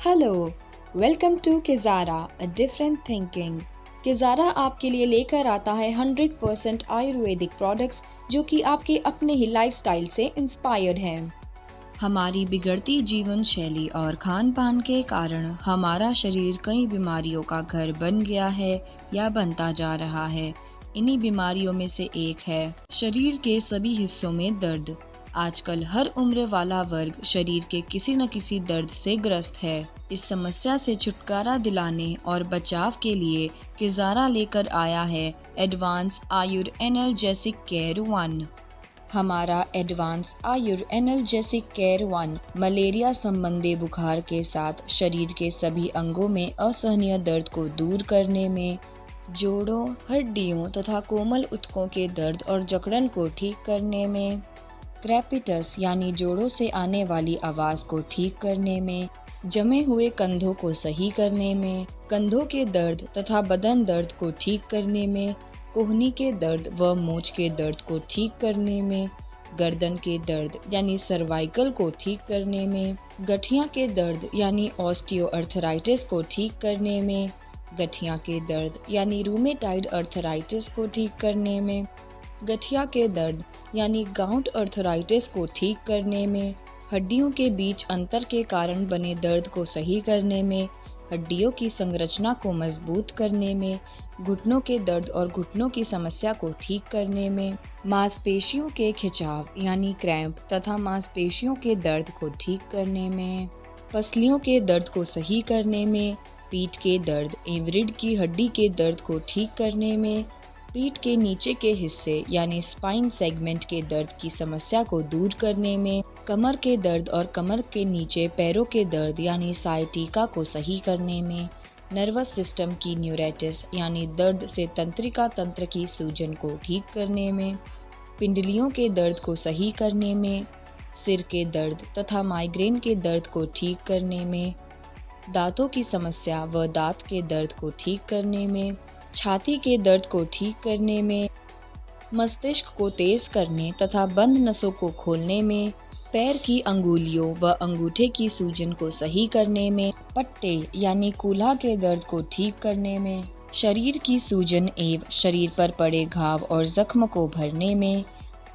Hello, welcome to Kizara a different thinking. Kizara आपके लिए लेकर आता है 100% आयुर्वेदिक प्रोडक्ट्स जो कि आपके अपने ही लाइफस्टाइल से इंस्पायर्ड हैं। हमारी बिगड़ती जीवन शैली और खान पान के कारण हमारा शरीर कई बीमारियों का घर बन गया है या बनता जा रहा है। इन्हीं बीमारियों में से एक है शरीर के सभी हिस्सों में दर्द। आजकल हर उम्र वाला वर्ग शरीर के किसी न किसी दर्द से ग्रस्त है। इस समस्या से छुटकारा दिलाने और बचाव के लिए किज़ारा लेकर आया है एडवांस आयुर एनाल्जेसिक केयर 1। हमारा एडवांस आयुर एनाल्जेसिक केयर 1 मलेरिया संबंधी बुखार के साथ शरीर के सभी अंगों में असहनीय दर्द को दूर करने में, जोड़ों, हड्डियों तथा कोमल ऊतकों के दर्द और जकड़न को ठीक करने में, क्रेपिटस यानी जोड़ों से आने वाली आवाज़ को ठीक करने में, जमे हुए कंधों को सही करने में, कंधों के दर्द तथा बदन दर्द को ठीक करने में, कोहनी के दर्द व मूंछ के दर्द को ठीक करने में, गर्दन के दर्द यानी सर्वाइकल को ठीक करने में, गठिया के दर्द यानी ऑस्टियोआर्थराइटिस को ठीक करने में, गठिया के दर्द यानी रूमेटाइड अर्थराइटिस को ठीक करने में, गठिया के दर्द यानी गाउट अर्थराइटिस को ठीक करने में, हड्डियों के बीच अंतर के कारण बने दर्द को सही करने में, हड्डियों की संरचना को मजबूत करने में, घुटनों के दर्द और घुटनों की समस्या को ठीक करने में, मांसपेशियों के खिंचाव यानी क्रैम्प तथा मांसपेशियों के दर्द को ठीक करने में, पसलियों के दर्द को सही करने में, पीठ के दर्द एवं रीढ़ की हड्डी के दर्द को ठीक करने में, पीठ के नीचे के हिस्से यानी स्पाइन सेगमेंट के दर्द की समस्या को दूर करने में, कमर के दर्द और कमर के नीचे पैरों के दर्द यानी साइटिका को सही करने में, नर्वस सिस्टम की न्यूराइटिस यानी दर्द से तंत्रिका तंत्र की सूजन को ठीक करने में, पिंडलियों के दर्द को सही करने में, सिर के दर्द तथा माइग्रेन के दर्द को ठीक करने में, दांतों की समस्या व दांत के दर्द को ठीक करने में, छाती के दर्द को ठीक करने में, मस्तिष्क को तेज करने तथा बंद नसों को खोलने में, पैर की अंगुलियों व अंगूठे की सूजन को सही करने में, पट्टे यानी कूल्हा के दर्द को ठीक करने में, शरीर की सूजन एवं शरीर पर पड़े घाव और जख्म को भरने में,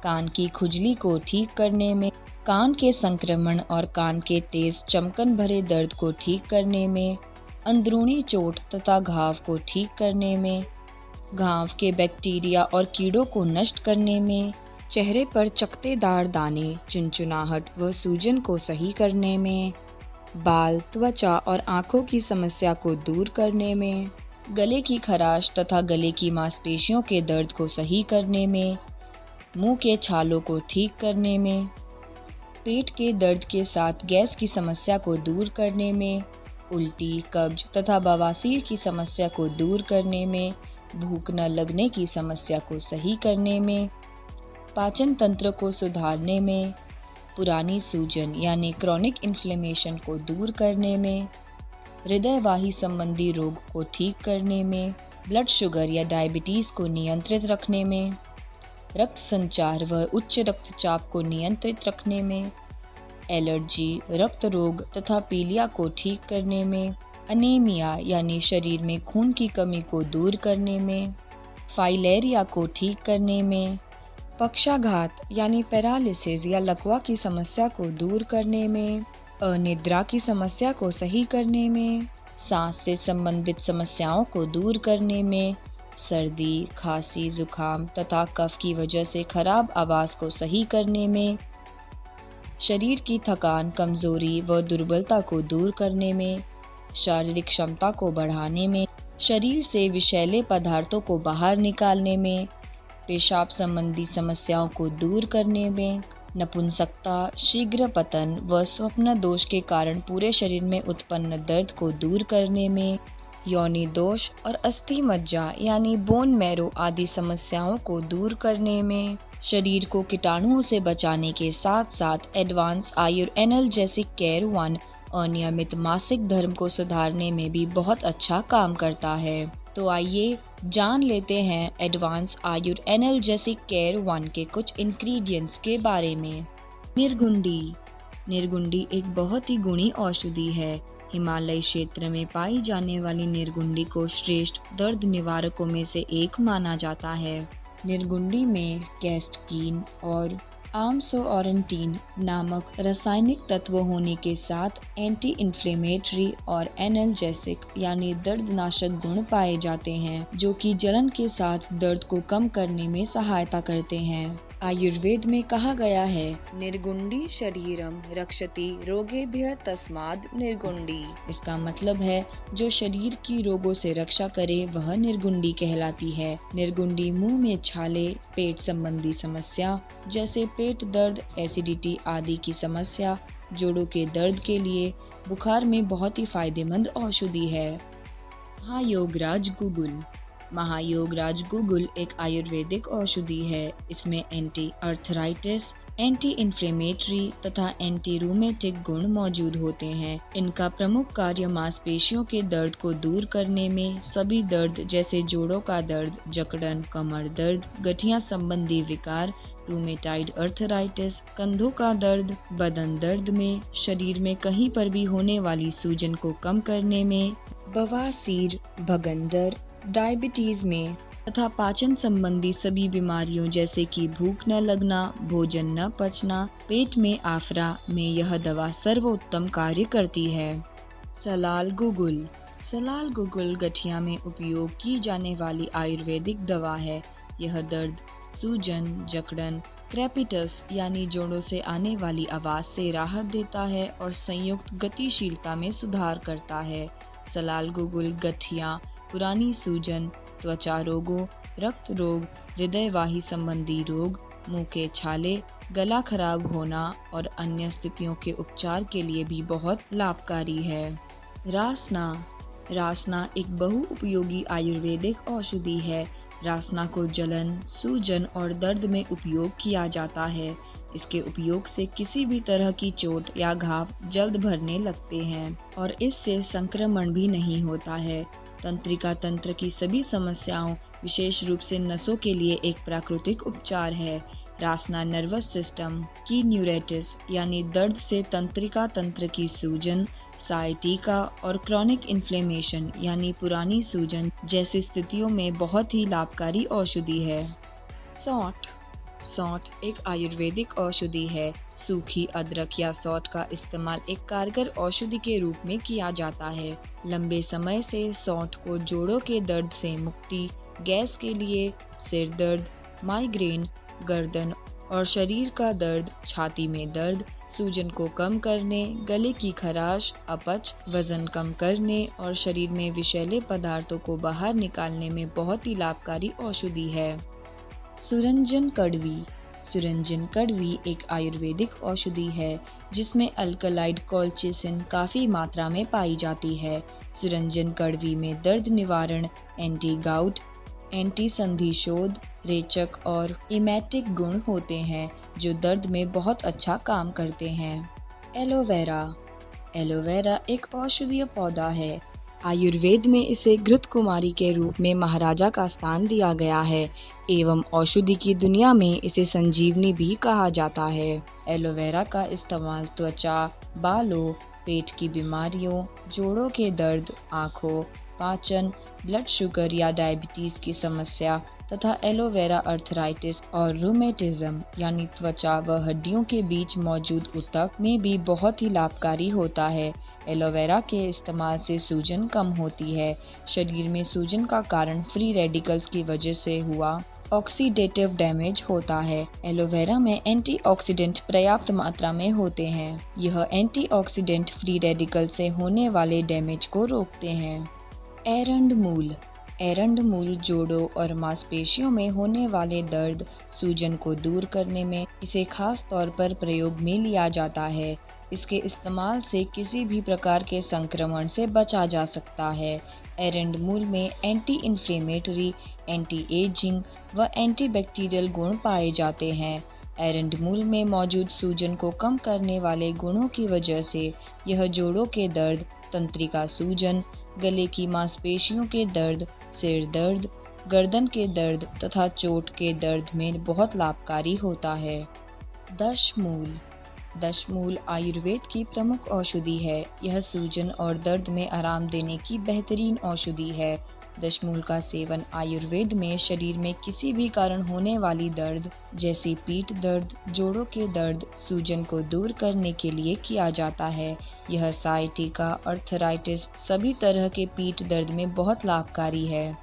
कान की खुजली को ठीक करने में, कान के संक्रमण और कान के तेज चमकन भरे दर्द को ठीक करने में, अंदरूनी चोट तथा घाव को ठीक करने में, घाव के बैक्टीरिया और कीड़ों को नष्ट करने में, चेहरे पर चकत्तेदार दाने, चुनचुनाहट व सूजन को सही करने में, बाल, त्वचा और आँखों की समस्या को दूर करने में, गले की खराश तथा गले की मांसपेशियों के दर्द को सही करने में, मुंह के छालों को ठीक करने में, पेट के दर्द के साथ गैस की समस्या को दूर करने में, उल्टी, कब्ज तथा बवासीर की समस्या को दूर करने में, भूख न लगने की समस्या को सही करने में, पाचन तंत्र को सुधारने में, पुरानी सूजन यानी क्रॉनिक इन्फ्लेमेशन को दूर करने में, हृदयवाही संबंधी रोग को ठीक करने में, ब्लड शुगर या डायबिटीज़ को नियंत्रित रखने में, रक्त संचार व उच्च रक्तचाप को नियंत्रित रखने में, एलर्जी, रक्त रोग तथा पीलिया को ठीक करने में, अनीमिया यानी शरीर में खून की कमी को दूर करने में, फाइलेरिया को ठीक करने में, पक्षाघात यानी पैरालिसिस या लकवा की समस्या को दूर करने में, अनिद्रा की समस्या को सही करने में, सांस से संबंधित समस्याओं को दूर करने में, सर्दी, खांसी, जुकाम तथा कफ की वजह से खराब आवाज़ को सही करने में, शरीर की थकान, कमजोरी व दुर्बलता को दूर करने में, शारीरिक क्षमता को बढ़ाने में, शरीर से विषैले पदार्थों को बाहर निकालने में, पेशाब संबंधी समस्याओं को दूर करने में, नपुंसकता, शीघ्र पतन व स्वप्न दोष के कारण पूरे शरीर में उत्पन्न दर्द को दूर करने में, योनि दोष और अस्थि मज्जा यानी बोन मैरो आदि समस्याओं को दूर करने में, शरीर को कीटाणुओं से बचाने के साथ साथ एडवांस आयुर एनाल्जेसिक केयर 1 अनियमित मासिक धर्म को सुधारने में भी बहुत अच्छा काम करता है। तो आइए जान लेते हैं एडवांस आयुर एनाल्जेसिक केयर 1 के कुछ इंग्रेडिएंट्स के बारे में। निर्गुंडी। निर्गुंडी एक बहुत ही गुणी औषधि है हिमालय क्षेत्र में पाई जाने वाली निर्गुंडी को श्रेष्ठ दर्द निवारकों में से एक माना जाता है। निर्गुंडी में कैस्टकीन और आमसोऑरेंटीन नामक रासायनिक तत्व होने के साथ एंटी इन्फ्लेमेटरी और एनाल्जेसिक यानी दर्दनाशक गुण पाए जाते हैं, जो कि जलन के साथ दर्द को कम करने में सहायता करते हैं। आयुर्वेद में कहा गया है, निर्गुंडी शरीरम रक्षति रोगेभ्यः तस्माद् निर्गुंडी। इसका मतलब है जो शरीर की रोगों से रक्षा करे वह निर्गुंडी कहलाती है। निर्गुंडी मुंह में छाले, पेट संबंधी समस्या जैसे पेट दर्द, एसिडिटी आदि की समस्या, जोड़ों के दर्द के लिए, बुखार में बहुत ही फायदेमंद औषधि है। महायोगराज गुगुल। महायोगराज गुगुल एक आयुर्वेदिक औषधि है। इसमें एंटी अर्थराइटिस, एंटी इन्फ्लेमेटरी तथा एंटी रूमेटिक गुण मौजूद होते हैं। इनका प्रमुख कार्य मांसपेशियों के दर्द को दूर करने में सभी दर्द जैसे जोड़ों का दर्द, जकड़न, कमर दर्द, गठिया संबंधी विकार, रूमेटाइड अर्थराइटिस, कंधों का दर्द, बदन दर्द में, शरीर में कहीं पर भी होने वाली सूजन को कम करने में, बवासीर, भगंदर, डायबिटीज में तथा पाचन संबंधी सभी बीमारियों जैसे कि भूख न लगना, भोजन न पचना, पेट में आफरा में यह दवा सर्वोत्तम कार्य करती है। सलाल गुगुल। सलाल गुगुल गठिया में उपयोग की जाने वाली आयुर्वेदिक दवा है। यह दर्द, सूजन, जकड़न, क्रेपिटस यानी जोड़ों से आने वाली आवाज से राहत देता है और संयुक्त गतिशीलता में सुधार करता है। सलाल गुगुल गठिया, पुरानी सूजन, त्वचा रोगों, रक्त रोग, हृदयवाही संबंधी रोग, मुंह के छाले, गला खराब होना और अन्य स्थितियों के उपचार के लिए भी बहुत लाभकारी है। रासना। रासना एक बहुउपयोगी आयुर्वेदिक औषधि है। रासना को जलन, सूजन और दर्द में उपयोग किया जाता है। इसके उपयोग से किसी भी तरह की चोट या घाव जल्द भरने लगते हैं और इससे संक्रमण भी नहीं होता है। तंत्रिका तंत्र की सभी समस्याओं, विशेष रूप से नसों के लिए एक प्राकृतिक उपचार है। रासना नर्वस सिस्टम की न्यूराइटिस यानी दर्द से तंत्रिका तंत्र की सूजन, साइटिका और क्रॉनिक इन्फ्लेमेशन यानी पुरानी सूजन जैसी स्थितियों में बहुत ही लाभकारी औषधि है। सौंठ। सौंठ एक आयुर्वेदिक औषधि है। सूखी अदरक या सौंठ का इस्तेमाल एक कारगर औषधि के रूप में किया जाता है। लंबे समय से सौंठ को जोड़ों के दर्द से मुक्ति, गैस के लिए, सिर दर्द, माइग्रेन, गर्दन और शरीर का दर्द, छाती में दर्द, सूजन को कम करने, गले की खराश, अपच, वजन कम करने और शरीर में विषैले पदार्थों को बाहर निकालने में बहुत ही लाभकारी औषधि है। सुरंजन कड़वी। सुरंजन कड़वी एक आयुर्वेदिक औषधि है जिसमें अल्कलाइड कोल्चिसिन काफ़ी मात्रा में पाई जाती है। सुरंजन कड़वी में दर्द निवारण, एंटी गाउट, एंटी संधिशोध, रेचक और इमेटिक गुण होते हैं जो दर्द में बहुत अच्छा काम करते हैं। एलोवेरा। एलोवेरा एक औषधीय पौधा है। आयुर्वेद में इसे घृत कुमारी के रूप में महाराजा का स्थान दिया गया है एवं औषधि की दुनिया में इसे संजीवनी भी कहा जाता है। एलोवेरा का इस्तेमाल त्वचा, बालों, पेट की बीमारियों, जोड़ों के दर्द, आँखों, पाचन, ब्लड शुगर या डायबिटीज की समस्या तथा एलोवेरा अर्थराइटिस और रूमेटिज्म यानी त्वचा व हड्डियों के बीच मौजूद ऊतक में भी बहुत ही लाभकारी होता है। एलोवेरा के इस्तेमाल से सूजन कम होती है। शरीर में सूजन का कारण फ्री रेडिकल्स की वजह से हुआ ऑक्सीडेटिव डैमेज होता है। एलोवेरा में एंटीऑक्सीडेंट पर्याप्त मात्रा में होते हैं। यह एंटीऑक्सीडेंट फ्री रेडिकल से होने वाले डैमेज को रोकते हैं। एरंड मूल। एरंड मूल जोड़ों और मांसपेशियों में होने वाले दर्द, सूजन को दूर करने में इसे खास तौर पर प्रयोग में लिया जाता है। इसके इस्तेमाल से किसी भी प्रकार के संक्रमण से बचा जा सकता है। एरंड मूल में एंटी इन्फ्लेमेटरी, एंटी एजिंग व एंटी बैक्टीरियल गुण पाए जाते हैं। एरंड मूल में मौजूद सूजन को कम करने वाले गुणों की वजह से यह जोड़ों के दर्द, तंत्रिका सूजन, गले की मांसपेशियों के दर्द, सिर दर्द, गर्दन के दर्द तथा चोट के दर्द में बहुत लाभकारी होता है। दशमूल। दशमूल आयुर्वेद की प्रमुख औषधि है। यह सूजन और दर्द में आराम देने की बेहतरीन औषधि है। दशमूल का सेवन आयुर्वेद में शरीर में किसी भी कारण होने वाली दर्द जैसे पीठ दर्द, जोड़ों के दर्द, सूजन को दूर करने के लिए किया जाता है। यह साइटिका, अर्थराइटिस, सभी तरह के पीठ दर्द में बहुत लाभकारी है।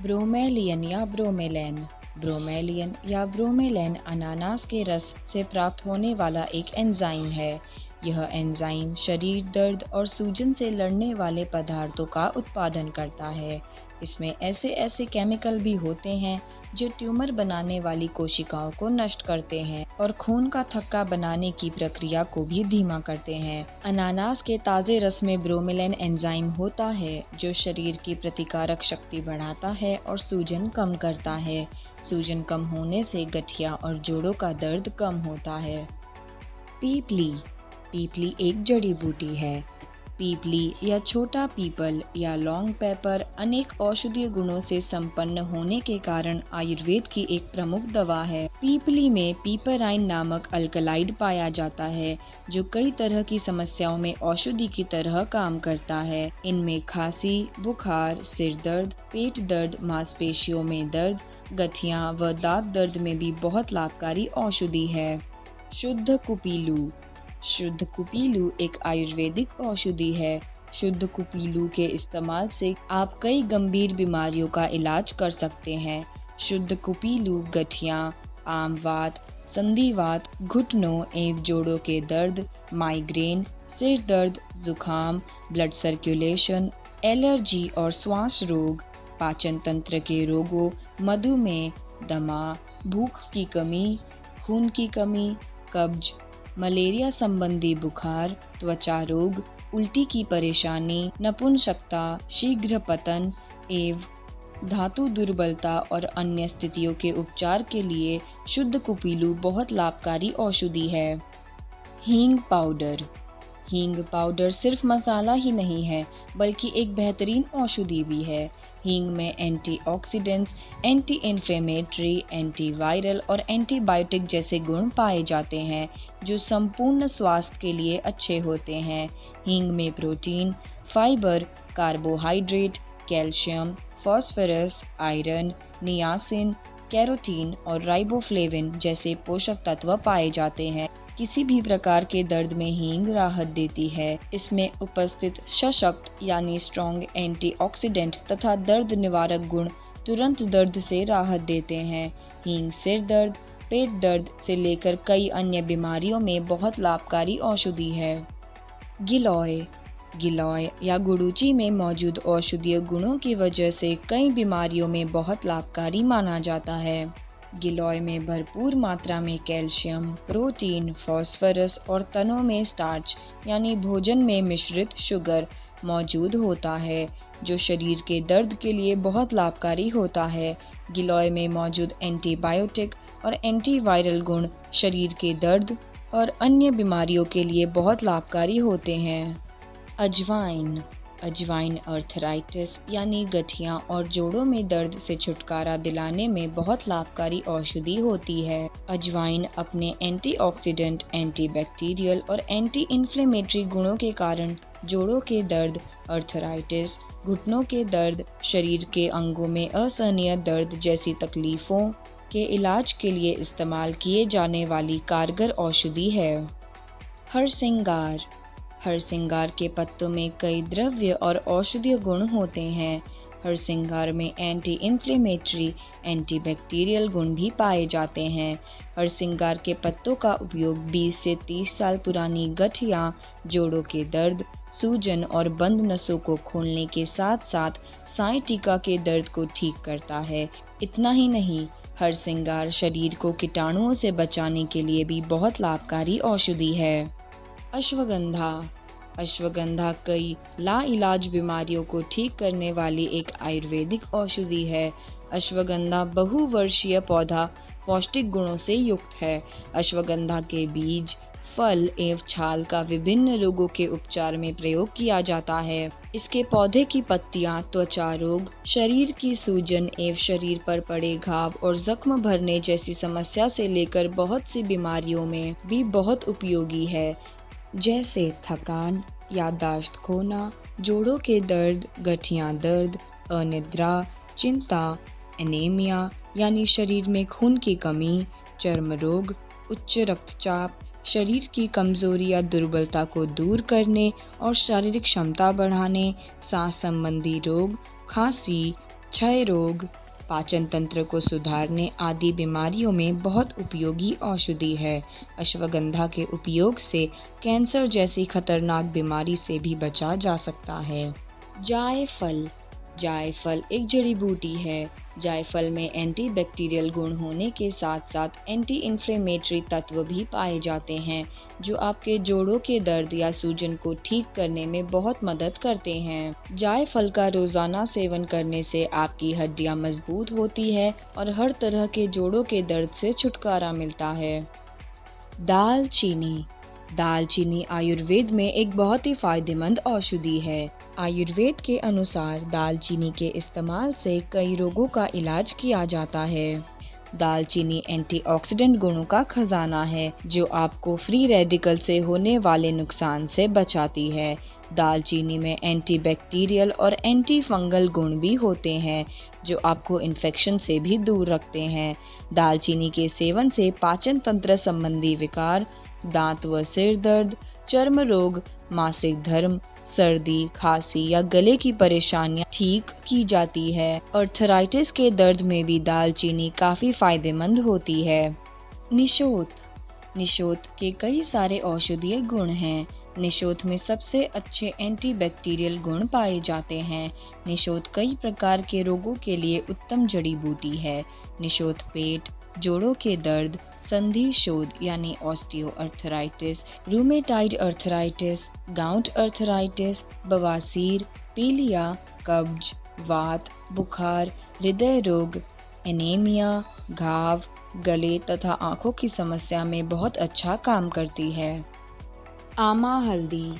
ब्रोमेलियन या ब्रोमेलैन। ब्रोमेलियन या ब्रोमेलैन अनानास के रस से प्राप्त होने वाला एक एंजाइम है। यह एंजाइम शरीर दर्द और सूजन से लड़ने वाले पदार्थों का उत्पादन करता है। इसमें ऐसे केमिकल भी होते हैं जो ट्यूमर बनाने वाली कोशिकाओं को नष्ट करते हैं और खून का थक्का बनाने की प्रक्रिया को भी धीमा करते हैं। अनानास के ताज़े रस में ब्रोमेलैन एंजाइम होता है जो शरीर की प्रतिकारक शक्ति बढ़ाता है और सूजन कम करता है। सूजन कम होने से गठिया और जोड़ों का दर्द कम होता है। पीपली। पीपली एक जड़ी बूटी है। पीपली या छोटा पीपल या लॉन्ग पेपर अनेक औषधीय गुणों से संपन्न होने के कारण आयुर्वेद की एक प्रमुख दवा है। पीपली में पीपराइन नामक अल्कलाइड पाया जाता है जो कई तरह की समस्याओं में औषधि की तरह काम करता है। इनमें खांसी, बुखार, सिर दर्द, पेट दर्द, मांसपेशियों में दर्द, गठिया व दांत दर्द में भी बहुत लाभकारी औषधि है। शुद्ध कुपीलू। शुद्ध कुपीलू एक आयुर्वेदिक औषधि है। शुद्ध कुपीलू के इस्तेमाल से आप कई गंभीर बीमारियों का इलाज कर सकते हैं। शुद्ध कुपीलू गठिया, आमवात, संधिवात, घुटनों एवं जोड़ों के दर्द, माइग्रेन, सिर दर्द, जुखाम, ब्लड सर्कुलेशन, एलर्जी और श्वास रोग, पाचन तंत्र के रोगों, मधुमेह, दमा, भूख की कमी, खून की कमी, कब्ज, मलेरिया संबंधी बुखार, त्वचा रोग, उल्टी की परेशानी, नपुंसकता, शीघ्र पतन एवं धातु दुर्बलता और अन्य स्थितियों के उपचार के लिए शुद्ध कुपीलू बहुत लाभकारी औषधि है। हींग पाउडर। हींग पाउडर सिर्फ मसाला ही नहीं है बल्कि एक बेहतरीन औषधि भी है। हींग में एंटीऑक्सीडेंट्स, एंटी इन्फ्लेमेटरी, एंटीवायरल और एंटीबायोटिक जैसे गुण पाए जाते हैं जो संपूर्ण स्वास्थ्य के लिए अच्छे होते हैं। हींग में protein, fibre, carbohydrate, calcium, phosphorus, iron, niacin, carotene और राइबोफ्लेविन जैसे पोषक तत्व पाए जाते हैं। किसी भी प्रकार के दर्द में हींग राहत देती है। इसमें उपस्थित सशक्त यानी स्ट्रॉन्ग एंटीऑक्सीडेंट तथा दर्द निवारक गुण तुरंत दर्द से राहत देते हैं। हींग सिर दर्द, पेट दर्द से लेकर कई अन्य बीमारियों में बहुत लाभकारी औषधि है। गिलॉय। गिलॉय या गुडुचि में मौजूद औषधीय गुणों की वजह से कई बीमारियों में बहुत लाभकारी माना जाता है। गिलॉय में भरपूर मात्रा में कैल्शियम, प्रोटीन, फास्फोरस और तनों में स्टार्च यानी भोजन में मिश्रित शुगर मौजूद होता है जो शरीर के दर्द के लिए बहुत लाभकारी होता है। गिलॉय में मौजूद एंटीबायोटिक और एंटीवायरल गुण शरीर के दर्द और अन्य बीमारियों के लिए बहुत लाभकारी होते हैं। अजवाइन। अजवाइन अर्थराइटिस यानी गठिया और जोड़ों में दर्द से छुटकारा दिलाने में बहुत लाभकारी औषधि होती है। अजवाइन अपने एंटीऑक्सीडेंट, एंटीबैक्टीरियल और एंटी इन्फ्लेमेटरी गुणों के कारण जोड़ों के दर्द, अर्थराइटिस, घुटनों के दर्द, शरीर के अंगों में असहनीय दर्द जैसी तकलीफों के इलाज के लिए इस्तेमाल किए जाने वाली कारगर औषधि है। हरसिंगार। हरसिंगार के पत्तों में कई द्रव्य और औषधीय गुण होते हैं। हरसिंगार में एंटी इन्फ्लेमेटरी, एंटीबैक्टीरियल गुण भी पाए जाते हैं। हरसिंगार के पत्तों का उपयोग 20 से 30 साल पुरानी गठिया, जोड़ों के दर्द, सूजन और बंद नसों को खोलने के साथ साथ साइटिका के दर्द को ठीक करता है। इतना ही नहीं, हरसिंगार शरीर को कीटाणुओं से बचाने के लिए भी बहुत लाभकारी औषधि है। अश्वगंधा। अश्वगंधा कई लाइलाज बीमारियों को ठीक करने वाली एक आयुर्वेदिक औषधि है। अश्वगंधा बहुवर्षीय पौधा पौष्टिक गुणों से युक्त है। अश्वगंधा के बीज, फल एवं छाल का विभिन्न रोगों के उपचार में प्रयोग किया जाता है। इसके पौधे की पत्तियां त्वचा रोग, शरीर की सूजन एवं शरीर पर पड़े घाव और जख्म भरने जैसी समस्या से लेकर बहुत सी बीमारियों में भी बहुत उपयोगी है, जैसे थकान, याददाश्त खोना, जोड़ों के दर्द, गठिया दर्द, अनिद्रा, चिंता, एनीमिया यानी शरीर में खून की कमी, चर्म रोग, उच्च रक्तचाप, शरीर की कमजोरी या दुर्बलता को दूर करने और शारीरिक क्षमता बढ़ाने, सांस संबंधी रोग, खांसी, क्षय रोग, पाचन तंत्र को सुधारने आदि बीमारियों में बहुत उपयोगी औषधि है। अश्वगंधा के उपयोग से कैंसर जैसी खतरनाक बीमारी से भी बचा जा सकता है। जायफल। जायफल एक जड़ी बूटी है। जायफल में एंटीबैक्टीरियल गुण होने के साथ साथ एंटी इन्फ्लेमेटरी तत्व भी पाए जाते हैं, जो आपके जोड़ों के दर्द या सूजन को ठीक करने में बहुत मदद करते हैं। जायफल का रोजाना सेवन करने से आपकी हड्डियां मजबूत होती है और हर तरह के जोड़ों के दर्द से छुटकारा मिलता है। दालचीनी। दालचीनी आयुर्वेद में एक बहुत ही फायदेमंद औषधि है। आयुर्वेद के अनुसार दालचीनी के इस्तेमाल से कई रोगों का इलाज किया जाता है। दालचीनी एंटीऑक्सीडेंट गुणों का खजाना है, जो आपको फ्री रेडिकल से होने वाले नुकसान से बचाती है। दालचीनी में एंटीबैक्टीरियल और एंटी फंगल गुण भी होते हैं, जो आपको इन्फेक्शन से भी दूर रखते हैं। दालचीनी के सेवन से पाचन तंत्र संबंधी विकार, दांत व सिर दर्द, चर्म रोग, मासिक धर्म, सर्दी, खांसी या गले की परेशानियां ठीक की जाती है। आर्थराइटिस के दर्द में भी दालचीनी काफ़ी फायदेमंद होती है। निशोत। निशोत के कई सारे औषधीय गुण हैं। निशोत में सबसे अच्छे एंटीबैक्टीरियल गुण पाए जाते हैं। निशोत कई प्रकार के रोगों के लिए उत्तम जड़ी बूटी है। निशोत पेट, जोड़ों के दर्द, संधि शोथ यानी osteoarthritis, rheumatoid arthritis, gout arthritis, बवासीर, पीलिया, कब्ज, वात, बुखार, हृदय रोग, एनीमिया, घाव, गले तथा आंखों की समस्या में बहुत अच्छा काम करती है। आमा हल्दी।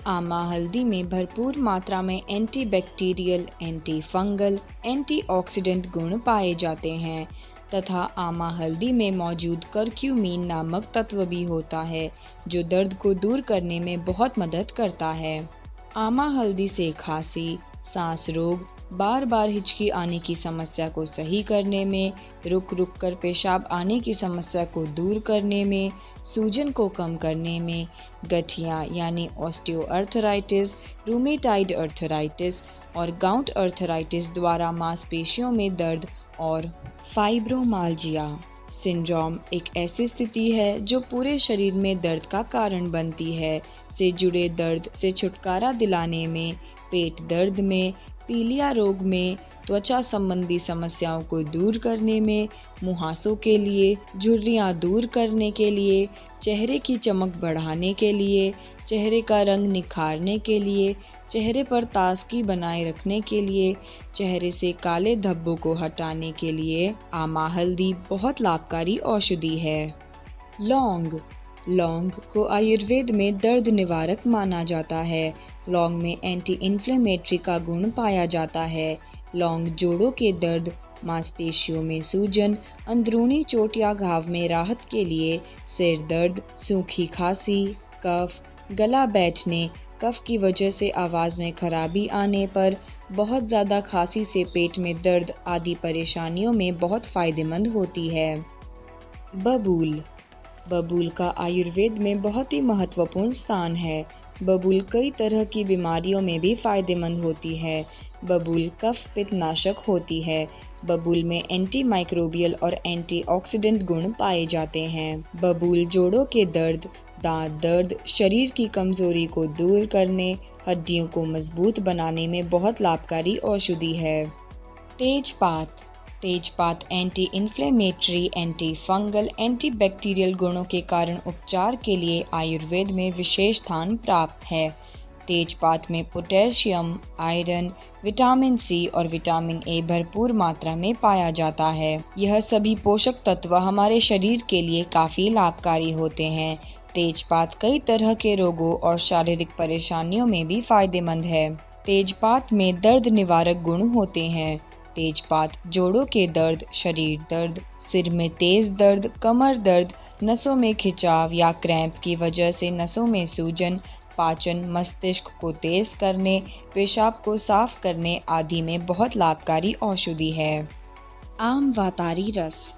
आमा हल्दी में भरपूर मात्रा में एंटीबैक्टीरियल, एंटी फंगल, एंटीऑक्सीडेंट गुण पाए जाते हैं तथा आमा हल्दी में मौजूद करक्यूमीन नामक तत्व भी होता है, जो दर्द को दूर करने में बहुत मदद करता है। आमा हल्दी से खांसी, सांस रोग, बार बार हिचकी आने की समस्या को सही करने में, रुक रुक कर पेशाब आने की समस्या को दूर करने में, सूजन को कम करने में, गठिया यानी ऑस्टियोआर्थराइटिस, रूमेटाइड अर्थराइटिस और गाउट अर्थराइटिस द्वारा मांसपेशियों में दर्द और फाइब्रोमाल्जिया सिंड्रोम एक ऐसी स्थिति है जो पूरे शरीर में दर्द का कारण बनती है, से जुड़े दर्द से छुटकारा दिलाने में, पेट दर्द में, पीलिया रोग में, त्वचा संबंधी समस्याओं को दूर करने में, मुहासों के लिए, झुर्रियाँ दूर करने के लिए, चेहरे की चमक बढ़ाने के लिए, चेहरे का रंग निखारने के लिए, चेहरे पर ताजगी बनाए रखने के लिए, चेहरे से काले धब्बों को हटाने के लिए आमा हल्दी बहुत लाभकारी औषधि है। लौंग। लौंग को आयुर्वेद में दर्द निवारक माना जाता है। लौंग में एंटी इन्फ्लेमेटरी का गुण पाया जाता है। लौंग जोड़ों के दर्द, मांसपेशियों में सूजन, अंदरूनी चोट या घाव में राहत के लिए, सिर दर्द, सूखी खांसी, कफ, गला बैठने, कफ की वजह से आवाज़ में खराबी आने पर, बहुत ज़्यादा खांसी से पेट में दर्द आदि परेशानियों में बहुत फ़ायदेमंद होती है। बबूल। बबूल का आयुर्वेद में बहुत ही महत्वपूर्ण स्थान है। बबूल कई तरह की बीमारियों में भी फायदेमंद होती है। बबूल कफ पित्त नाशक होती है। बबूल में एंटी माइक्रोबियल और एंटीऑक्सीडेंट गुण पाए जाते हैं। बबूल जोड़ों के दर्द, दांत दर्द, शरीर की कमजोरी को दूर करने, हड्डियों को मजबूत बनाने में बहुत लाभकारी औषधि है। तेजपात। तेजपात anti inflammatory, anti fungal, anti bacterial गुणों के कारण उपचार के लिए आयुर्वेद में विशेष स्थान प्राप्त है। तेजपात में पोटेशियम, आयरन, विटामिन सी और विटामिन ए भरपूर मात्रा में पाया जाता है। यह सभी पोषक तत्व हमारे शरीर के लिए काफ़ी लाभकारी होते हैं। तेजपात कई तरह के रोगों और शारीरिक परेशानियों में भी फायदेमंद है। तेजपात में दर्द निवारक गुण होते हैं। तेजपात जोड़ों के दर्द, शरीर दर्द, सिर में तेज दर्द, कमर दर्द, नसों में खिंचाव या क्रैम्प की वजह से नसों में सूजन, पाचन, मस्तिष्क को तेज करने, पेशाब को साफ करने आदि में बहुत लाभकारी औषधि है। आम वातारी रस।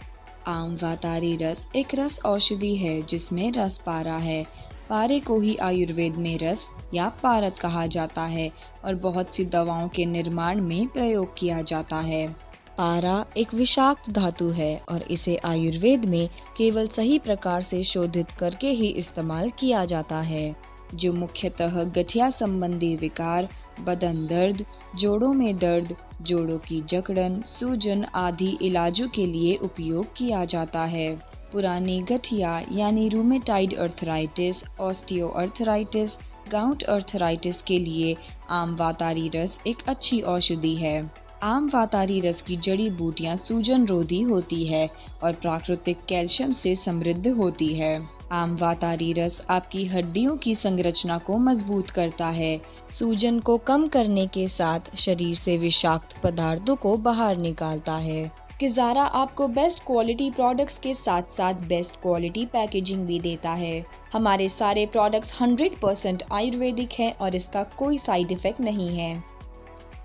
आम वातारी रस एक रस औषधि है जिसमें रस पारा है। पारे को ही आयुर्वेद में रस या पारद कहा जाता है और बहुत सी दवाओं के निर्माण में प्रयोग किया जाता है। पारा एक विषाक्त धातु है और इसे आयुर्वेद में केवल सही प्रकार से शोधित करके ही इस्तेमाल किया जाता है, जो मुख्यतः गठिया संबंधी विकार, बदन दर्द, जोड़ों में दर्द, जोड़ों की जकड़न, सूजन आदि इलाजों के लिए उपयोग किया जाता है। पुरानी गठिया यानी rheumatoid arthritis, osteoarthritis, gout arthritis के लिए आम वातारी रस एक अच्छी औषधि है। आम वातारी रस की जड़ी बूटियां सूजन रोधी होती है और प्राकृतिक कैल्शियम से समृद्ध होती है। आम वातारी रस आपकी हड्डियों की संरचना को मजबूत करता है, सूजन को कम करने के साथ शरीर से विषाक्त पदार्थों को बाहर निकालता है। किजारा आपको बेस्ट क्वालिटी प्रोडक्ट्स के साथ साथ बेस्ट क्वालिटी पैकेजिंग भी देता है। हमारे सारे प्रोडक्ट्स 100% आयुर्वेदिक हैं और इसका कोई साइड इफेक्ट नहीं है।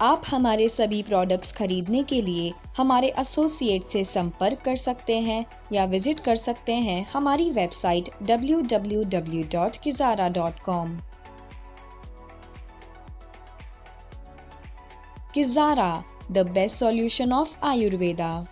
आप हमारे सभी प्रोडक्ट्स खरीदने के लिए हमारे एसोसिएट से संपर्क कर सकते हैं या विजिट कर सकते हैं हमारी website www.kizara.com। Kizara, the best solution of Ayurveda।